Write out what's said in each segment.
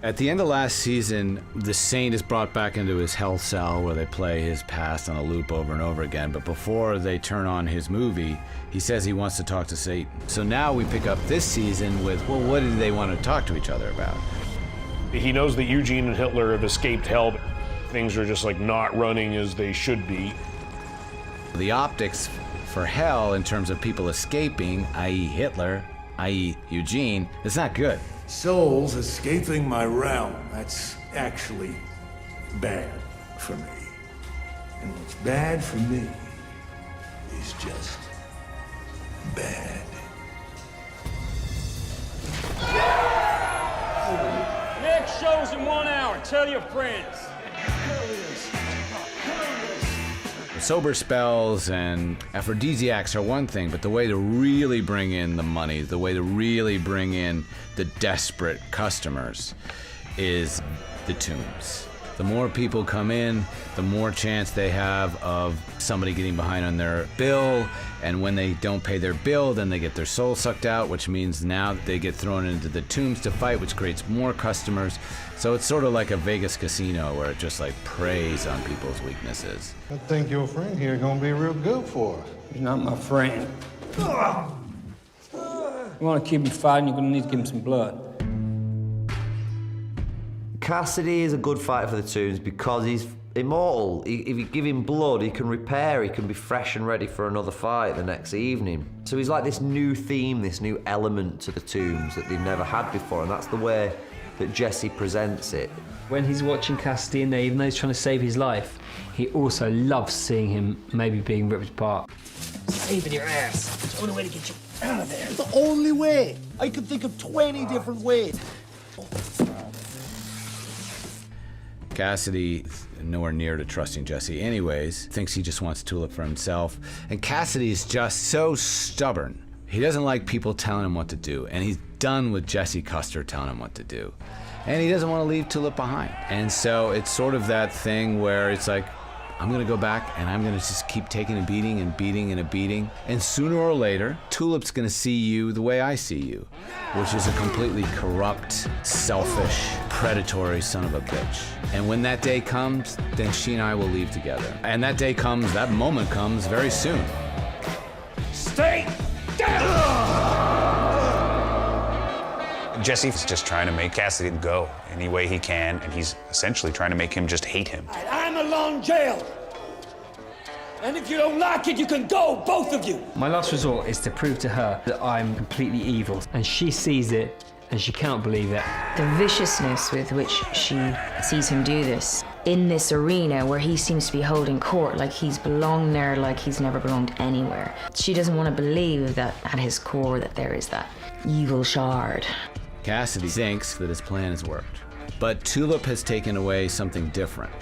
At the end of last season, the Saint is brought back into his hell cell where they play his past on a loop over and over again. But before they turn on his movie, he says he wants to talk to Satan. So now we pick up this season with, well, what do they want to talk to each other about? He knows that Eugene and Hitler have escaped hell. Things are just like not running as they should be. The optics for hell in terms of people escaping, i.e. Hitler, i.e. Eugene, is not good. Souls escaping my realm, that's actually bad for me. And what's bad for me is just bad. Next show's in 1 hour. Tell your friends. Sober spells and aphrodisiacs are one thing, but the way to really bring in the money, the way to really bring in the desperate customers is the tombs. The more people come in, the more chance they have of somebody getting behind on their bill, and when they don't pay their bill, then they get their soul sucked out, which means now they get thrown into the tombs to fight, which creates more customers. So it's sort of like a Vegas casino where it just like preys on people's weaknesses. I think your friend here gonna be real good for us. He's not my friend. You want to keep him fighting, you're going to need to give him some blood. Cassidy is a good fighter for the tombs because he's immortal. If you give him blood, he can repair, he can be fresh and ready for another fight the next evening. So he's like this new theme, this new element to the tombs that they've never had before, and that's the way that Jesse presents it. When he's watching Cassidy in there, even though he's trying to save his life, he also loves seeing him maybe being ripped apart. Saving your ass. It's the only way to get you out of there. The only way. I could think of 20 different ways. Cassidy, nowhere near to trusting Jesse anyways, thinks he just wants Tulip for himself. And Cassidy is just so stubborn. He doesn't like people telling him what to do, and he's done with Jesse Custer telling him what to do. And he doesn't want to leave Tulip behind. And so it's sort of that thing where it's like, I'm gonna go back and I'm gonna just keep taking a beating and beating and a beating. And sooner or later, Tulip's gonna see you the way I see you, which is a completely corrupt, selfish, predatory son of a bitch. And when that day comes, then she and I will leave together. And that day comes, that moment comes very soon. Stay down! Jesse's just trying to make Cassidy go any way he can, and he's essentially trying to make him just hate him. I'm alone jail. And if you don't like it, you can go, both of you. My last resort is to prove to her that I'm completely evil, and she sees it, and she can't believe it. The viciousness with which she sees him do this, in this arena where he seems to be holding court, like he's belonged there, like he's never belonged anywhere. She doesn't want to believe that at his core that there is that evil shard. Cassidy thinks that his plan has worked, but Tulip has taken away something different.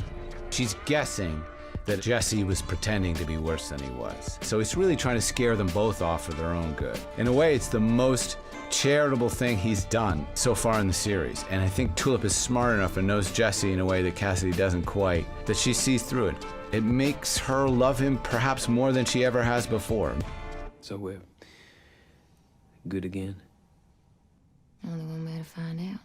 She's guessing that Jesse was pretending to be worse than he was. So he's really trying to scare them both off for their own good. In a way, it's the most charitable thing he's done so far in the series. And I think Tulip is smart enough and knows Jesse in a way that Cassidy doesn't quite, that she sees through it. It makes her love him perhaps more than she ever has before. So we're good again? Only one way to find out.